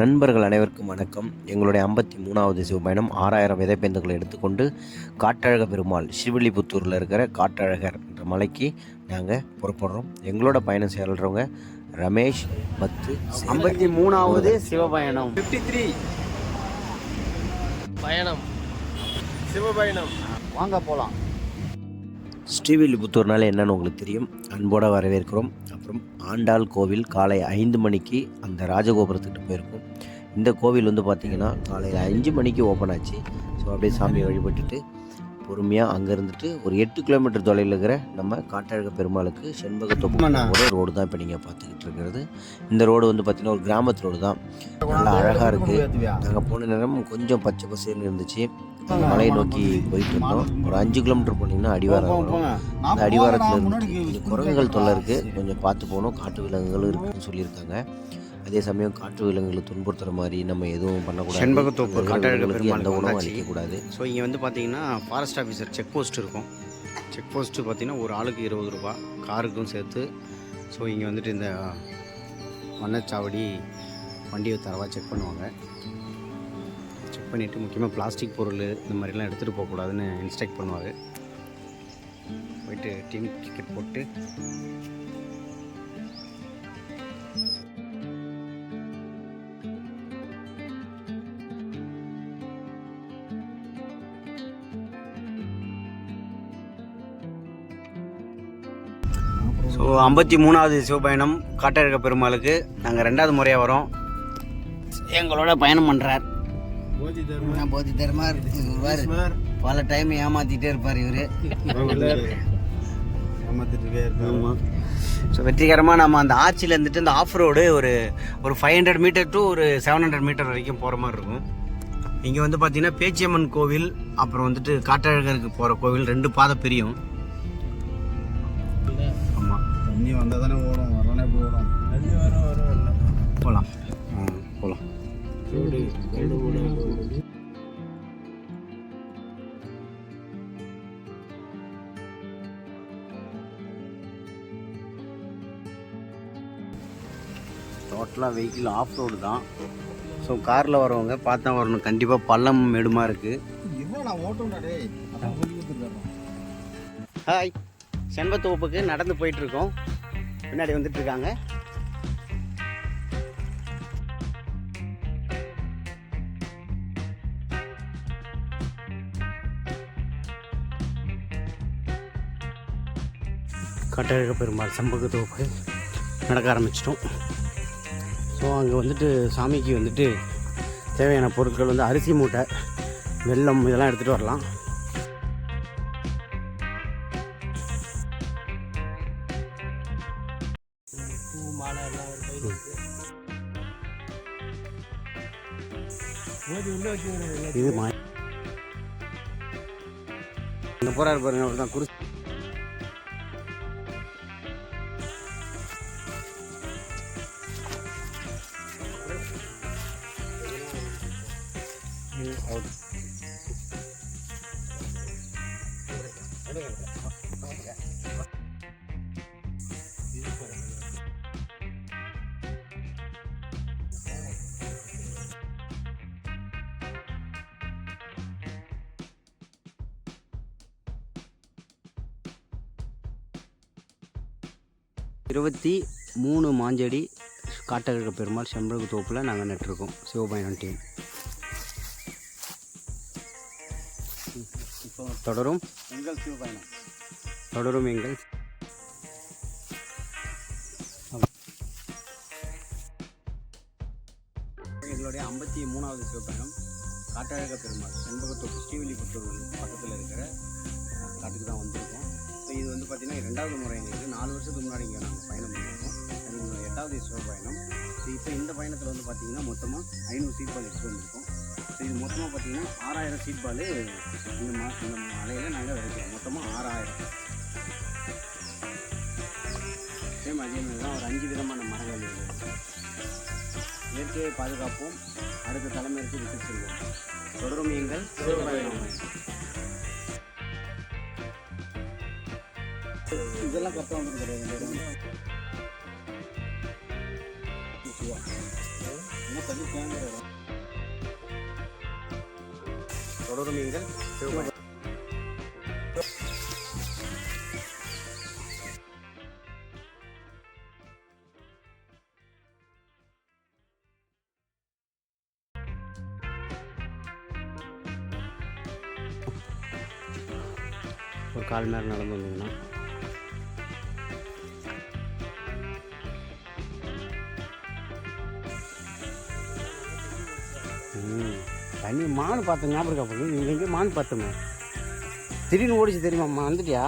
நண்பர்கள் அனைவருக்கும் வணக்கம். எங்களுடைய 53வது சிவபயணம் 6000 விதைப்பந்துகளை எடுத்துக்கொண்டு காட்டழக பெருமாள் ஸ்ரீவில்லிபுத்தூரில் இருக்கிற காட்டழகர் என்ற மலைக்கு நாங்கள் புறப்படுறோம். எங்களோட பயணம் சேர்றவங்க ரமேஷ், பத்து. 53வது சிவபயணம் 53 பயணம் சிவபயணம். வாங்க போகலாம். ஸ்ரீவில்லிபுத்தூர்னால என்னன்னு உங்களுக்கு தெரியும். அன்போடு வரவேற்கிறோம். அப்புறம் ஆண்டாள் கோவில் காலை 5 மணிக்கு அந்த ராஜகோபுரத்துக்கிட்ட போயிருக்கோம். இந்த கோவில் பார்த்திங்கன்னா காலையில் 5 மணிக்கு ஓப்பன் ஆச்சு. ஸோ அப்படியே சாமியை வழிபட்டுட்டு பொறுமையாக அங்கே இருந்துட்டு ஒரு 8 கிலோமீட்டர் தொலைவில் இருக்கிற நம்ம காட்டழக பெருமாளுக்கு செண்பகத்தோப்பு ரோடு தான் இப்போ நீங்கள் பார்த்துக்கிட்டு இருக்கிறது. இந்த ரோடு பார்த்திங்கன்னா ஒரு கிராமத்து ரோடு தான். நல்லா அழகாக இருக்குது. நாங்கள் போன நேரம் கொஞ்சம் பச்சை பசேர்னு இருந்துச்சு. மலையை நோக்கி போயிட்டு இருந்தோம். ஒரு 5 கிலோமீட்டர் போனீங்கன்னா அடிவாரம் வரும். அந்த அடிவாரத்தில் இருந்து குரங்குகள் தொல்லை இருக்குது, கொஞ்சம் பார்த்து போகணும். காட்டு விலங்குகளும் இருக்குதுன்னு சொல்லியிருக்காங்க. அதே சமயம் காட்டு விலங்குகளை துன்புறுத்துகிற மாதிரி நம்ம எதுவும் பண்ணக்கூடாது. செண்பகத்தோப்பு காட்டழக பெருமாள் எந்த உணவும் அளிக்கக்கூடாது. ஸோ இங்கே பார்த்தீங்கன்னா ஃபாரஸ்ட் ஆஃபீஸர் செக் போஸ்ட் இருக்கும். செக் போஸ்ட்டு பார்த்திங்கன்னா ஒரு ஆளுக்கு 20 ரூபா, காருக்கும் சேர்த்து. ஸோ இங்கே இந்த வண்ணச்சாவடி வண்டியை தரவாக செக் பண்ணுவாங்க. செக் பண்ணிவிட்டு முக்கியமாக பிளாஸ்டிக் பொருள் இந்த மாதிரிலாம் எடுத்துகிட்டு போகக்கூடாதுன்னு இன்ஸ்ட்ரக்ட் பண்ணுவாங்க. போயிட்டு டீம் டிக்கெட் போட்டு ஸோ 53வது சிவபயணம் காட்டழக பெருமாளுக்கு நாங்கள் 2வது முறையாக வரோம். எங்களோட பயணம் பண்ணுறார் போதி தர்மார். இவர் பல டைம் ஏமாற்றிட்டே இருப்பார். இவர் ஸோ வெற்றிகரமாக நம்ம அந்த ஆட்சியில் இருந்துட்டு இந்த ஆஃப் ரோடு ஒரு 500 மீட்டர் டு ஒரு 700 மீட்டர் வரைக்கும் போகிற மாதிரி இருக்கும். இங்கே பார்த்தீங்கன்னா பேச்சியம்மன் கோவில், அப்புறம் காட்டழகருக்கு போகிற கோவில் 2 பாதை பிரியும். தண்ணி வந்தால் தானே ஓடும், வரலானே எப்படி ஓடும்? தண்ணி வரும் போகலாம் போகலாம். டோட்டலாக வெஹிக்கிள் ஆஃப் ரோடு தான். ஸோ காரில் வரவங்க பார்த்தா வரணும். கண்டிப்பாக பள்ளம் மேடுமா இருக்குது. ஹாய், செண்பகத்தோப்புக்கு நடந்து போயிட்டுருக்கோம். பின்னாடி வந்துட்டுருக்காங்க. காட்டழக பெருமாள் செண்பகத்தோப்பு நடக்க ஆரம்பிச்சிட்டோம். ஸோ அங்கே சாமிக்கு தேவையான பொருட்கள் அரிசி மூட்டை, வெல்லம் இதெல்லாம் எடுத்துகிட்டு வரலாம். இது இந்த போறாரு பாருங்க, அவர் தான் குரு. இருபத்தி 3 மாஞ்செடி காட்டழக பெருமாள் செண்பகத்தோப்பில் நாங்கள் நட்டுருக்கோம். சிவபயணம் டீம் தொடரும் எங்கள் சிவபயணம், தொடரும் எங்கள். எங்களுடைய 53வது சிவபயணம் காட்டழக பெருமாள் செண்பகத்தோப்பு ஸ்ரீவில்லிபுத்தூர் பக்கத்தில் இருக்கிற காட்டுக்கு தான் வந்திருக்கோம். ஸோ இது பார்த்திங்கன்னா 2வது முறை. எங்களுக்கு 4 வருஷத்துக்கு முன்னாடி இங்கே நாங்கள் பயணம் பண்ணியிருக்கோம். அது 8வது சிவபயணம். ஸோ இப்போ இந்த பயணத்தில் பார்த்திங்கன்னா மொத்தமாக 500 சீட் பால் எடுத்து வந்திருக்கோம். ஸோ இது மொத்தமாக பார்த்திங்கன்னா 6000 சீட் பால் இந்த மலையில் நாங்கள் விதைக்கிறோம். மொத்தமாக 6000. அதே மாதிரி தான் ஒரு 5 விதமான மரங்கள் இருக்குது. இயற்கையை பாதுகாப்போம், அடுத்த தலைமுறைக்கு விட்டு செல்வோம். தொடரும் எங்கள் சிவபயணம். இதெல்லாம் கரெக்டாக வந்து கிடையாது. என்ன தொடரும் நீங்கள் சிவபயணம். ஒரு 1/4 மணி நேரம் நடந்து வந்தீங்கன்னா தண்ணி மான் பார்த்த ஞாபகம் இருக்கா போது நீங்கள் எங்கேயும் மான் பார்த்தோமே திடீர்னு ஓடிச்சு தெரியுமாம்மா வந்துட்டியா?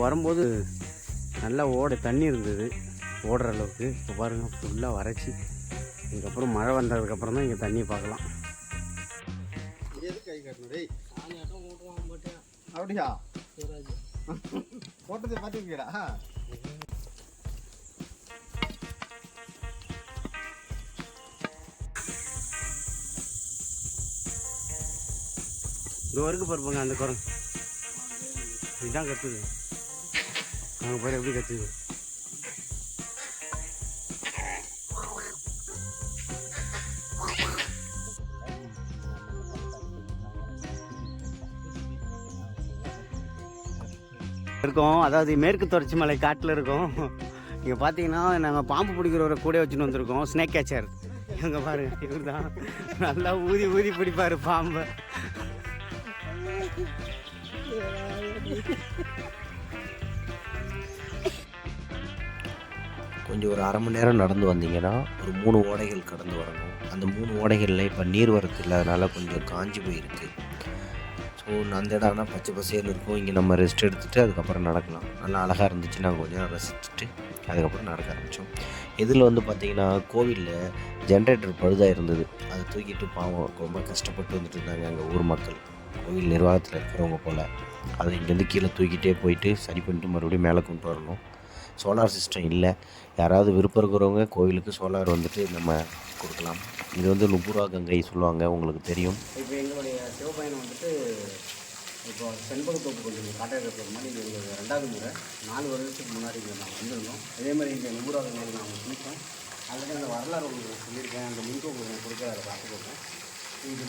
வரும்போது நல்லா தண்ணி இருந்தது ஓடுற அளவுக்கு. இப்போ பாருங்கள் ஃபுல்லாக வறட்சி. இதுக்கப்புறம் மழை வந்ததுக்கப்புறம் தான் இங்கே தண்ணியை பார்க்கலாம். அப்படியா போட்டதை பார்த்துருக்கீடா? இந்த வரைக்கும் பார்ப்பாங்க அந்த குரங்கு இதுதான் கத்துது. அங்கே போய் எப்படி கத்துது. இருக்கோம், அதாவது மேற்கு தொடர்ச்சி மலை காட்டில் இருக்கோம். இங்கே பார்த்தீங்கன்னா நாங்கள் பாம்பு பிடிக்கிறவரை கூட வச்சுன்னு வந்திருக்கோம். ஸ்னேக் கேச்சர் இங்கே பாருங்க, இவர் தான் நல்லா ஊதி ஊதி பிடிப்பார் பாம்பை. கொஞ்சம் ஒரு 1/2 மணி நேரம் நடந்து வந்தீங்கன்னா ஒரு 3 ஓடைகள் கடந்து வரணும். அந்த 3 ஓடைகளில் இப்போ நீர் வரத்து இல்லாதனால கொஞ்சம் காஞ்சி போயிருக்கு. ஸோ அந்த இடம்னா பச்சை பசேன்னு இருக்கும். இங்கே நம்ம ரெஸ்ட் எடுத்துகிட்டு அதுக்கப்புறம் நடக்கலாம். நல்லா அழகாக இருந்துச்சு. நாங்கள் கொஞ்சம் நேரம் ரசிச்சுட்டு அதுக்கப்புறம் நடக்க ஆரம்பித்தோம். இதில் வந்து பார்த்திங்கன்னா கோவிலில் ஜென்ரேட்டர் பழுதாக இருந்தது. அதை தூக்கிட்டு பாவம் ரொம்ப கஷ்டப்பட்டு வந்துட்டு இருந்தாங்க அங்கே ஊர் மக்கள், கோவில் நிர்வாகத்தில் இருக்கிறவங்க போல். அதை இங்கேருந்து கீழே தூக்கிட்டே போயிட்டு சரி பண்ணிட்டு மறுபடியும் மேலே கொண்டு வரணும். சோலார் சிஸ்டம் இல்லை. யாராவது விருப்பம் இருக்கிறவங்க கோவிலுக்கு சோலார் வந்துட்டு நம்ம கொடுக்கலாம். இது வந்து நுபுரா கங்கை சொல்லுவாங்க, உங்களுக்கு தெரியும். இப்போ எங்களுடைய சிவபயணம் வந்துட்டு இப்போ செண்பகத்தோப்பு கொஞ்சம் காட்டாடுற மாதிரி இது எங்களுக்கு 2வது முறை. 4 வருடத்துக்கு முன்னாடி இங்கே நாங்கள் வந்திருந்தோம். இதே மாதிரி இங்கே நுபுரா கங்கை நாங்கள் குளித்தோம். ஆல்ரெடி அந்த வரலாறு உங்களுக்கு நான் சொல்லியிருக்கேன். அந்த லிங்க் உங்களுக்கு நான் கொடுக்க அதை பார்த்துக்கோங்க. இது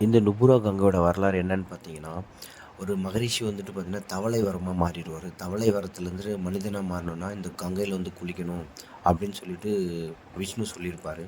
இந்த நுபுரா கங்கையோட வரலாறு என்னன்னு பார்த்தீங்கன்னா, ஒரு மகரிஷி வந்துட்டு பார்த்திங்கன்னா தவளை வரமாக மாறிடுவார். தவளை வரத்துலேருந்து மனிதனாக மாறணுன்னா இந்த கங்கையில் வந்து குளிக்கணும் அப்படின்னு சொல்லிட்டு விஷ்ணு சொல்லியிருப்பார்.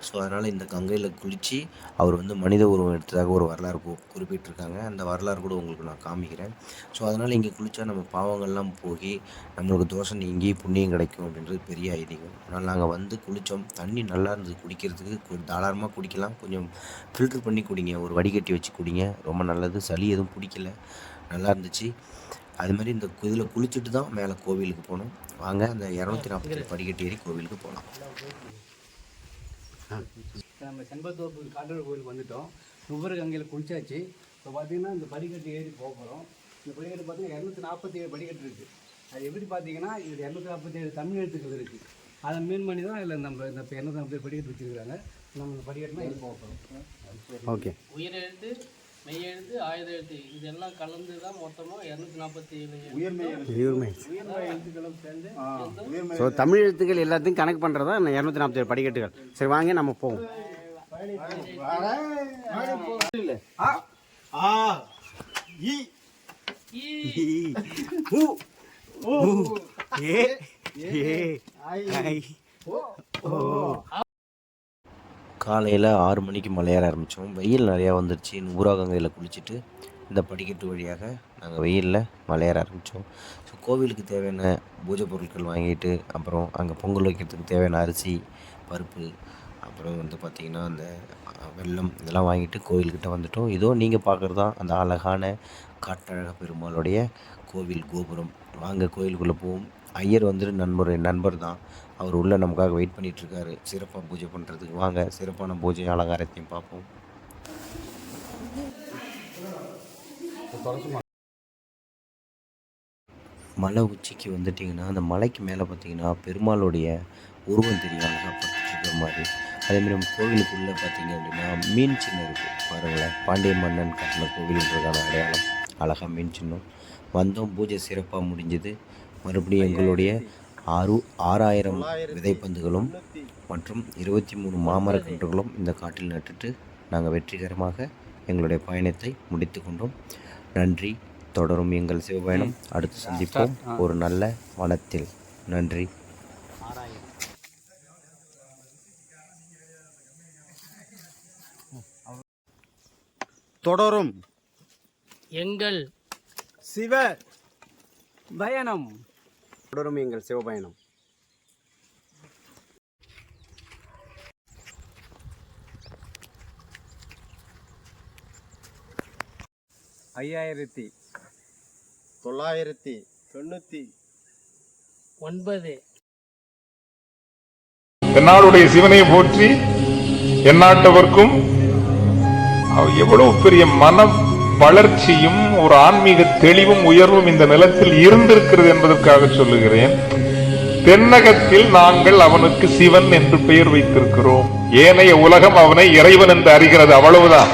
ஸோ அதனால் இந்த கங்கையில் குளித்து அவர் வந்து மனித உருவம் எடுத்ததாக ஒரு வரலாறு குறிப்பிட்டிருக்காங்க. அந்த வரலாறு கூட உங்களுக்கு நான் காமிக்கிறேன். ஸோ அதனால் இங்கே குளித்தா நம்ம பாவங்கள்லாம் போகி நம்மளுக்கு தோஷம் நீங்கி புண்ணியம் கிடைக்கும் அப்படின்றது பெரிய ஐதீகம். அதனால் நாங்கள் வந்து குளித்தோம். தண்ணி நல்லா இருந்தது குடிக்கிறதுக்கு. தாராளமாக குடிக்கலாம். கொஞ்சம் ஃபில்ட்ரு பண்ணி குடிங்க, ஒரு வடிகட்டி வச்சு குடிங்க, ரொம்ப நல்லது. சளி எதுவும் பிடிக்கல, நல்லா இருந்துச்சு. அதுமாதிரி இந்த இதில் குளிச்சுட்டு தான் மேலே கோவிலுக்கு போகணும். வாங்க அந்த 240 படிக்கட்டு ஏறி கோவிலுக்கு போகலாம். நம்ம செண்பகத்தோப்பு காட்டூர் கோயிலுக்கு வந்துவிட்டோம். நுபுரா கங்கையில் குளிச்சாச்சு. இப்போ பார்த்தீங்கன்னா இந்த படிக்கட்டு ஏறி போக போகிறோம். இந்த படிக்கட்டு பார்த்தீங்கன்னா 247 படிக்கட்டு இருக்குது. அது எப்படி பார்த்தீங்கன்னா இது 247 தமிழ் எழுத்துக்கள் இருக்குது. அதை மீன் பண்ணி தான் இல்லை நம்ம இந்த 247 படிக்கட்டு வச்சுருக்காங்க. நம்ம இந்த படிக்கட்டுனா ஏறி போக போகிறோம். ஓகே. உயிரெழுத்து, மெய்யெழுத்து, ஆயுத எழுத்து இதெல்லாம் கலந்து தான் மொத்தமாக 247 எழுத்துக்களும் சேர்ந்து. ஸோ தமிழ் எழுத்துக்கள் எல்லாத்தையும் கணக்கு பண்ணுறதா 247 படிக்கட்டுகள். சரி வாங்க நம்ம போவோம். காலையில் 6 மணிக்கு மலையேற ஆரம்பித்தோம். வெயில் நிறையா வந்துருச்சு. நுபுரா கங்கையில் குளிச்சுட்டு இந்த படிக்கட்டு வழியாக நாங்கள் வெயிலில் மலையேற ஆரம்பித்தோம். ஸோ கோவிலுக்கு தேவையான பூஜை பொருட்கள் வாங்கிட்டு அப்புறம் அங்கே பொங்கல் வைக்கிறதுக்கு தேவையான அரிசி, பருப்பு, அப்புறம் வந்து பார்த்திங்கன்னா அந்த வெல்லம் இதெல்லாம் வாங்கிட்டு கோவில்கிட்ட வந்துட்டோம். இதோ நீங்கள் பார்க்குறது தான் அந்த அழகான காட்டழக பெருமாளுடைய கோவில் கோபுரம். வாங்க கோவிலுக்குள்ளே போவோம். ஐயர் வந்துட்டு நண்பர் தான். அவர் உள்ளே நமக்காக வெயிட் பண்ணிகிட்ருக்காரு சிறப்பாக பூஜை பண்ணுறதுக்கு. வாங்க சிறப்பான பூஜை அலங்காரத்தையும் பார்ப்போம். மலை உச்சிக்கு வந்துட்டிங்கன்னா அந்த மலைக்கு மேலே பார்த்திங்கன்னா பெருமாளுடைய உருவம் தெரியும், அழகாக படுத்துட்டு மாதிரி. அதேமாதிரி நம்ம கோவிலுக்குள்ளே பார்த்திங்க அப்படின்னா மீன் சின்னம் இருக்குது பாருங்களேன். பாண்டிய மன்னன் கட்டின கோவிலுன்றதான அடையாளம். அழகாக மீன் சின்னம். வந்தோம், பூஜை சிறப்பாக முடிஞ்சுது. மறுபடியும் எங்களுடைய 6000 விதைப்பந்துகளும் மற்றும் 23 மாமரக்கன்றுகளும் இந்த காட்டில் நட்டுட்டு நாங்கள் வெற்றிகரமாக எங்களுடைய பயணத்தை முடித்து கொண்டோம். நன்றி. தொடரும் எங்கள் சிவபயணம். அடுத்து சந்திப்போம் ஒரு நல்ல வனத்தில். நன்றி. தொடரும் எங்கள் சிவ பயணம். தொடரும் எங்கள் சிவபயணம். $5,999 தென்னாடுடைய சிவனை போற்றி எந்நாட்டவர்க்கும் எவ்வளவு பெரிய மன வளர்ச்சியும் ஒரு ஆன்மீக தெளிவும் உயர்வும் இந்த நிலத்தில் இருந்திருக்கிறது என்பதற்காக சொல்லுகிறேன். தென்னகத்தில் நாங்கள் அவனுக்கு சிவன் என்று பெயர் வைத்திருக்கிறோம். ஏனைய உலகம் அவனை இறைவன் என்று அறிகிறது. அவ்வளவுதான்.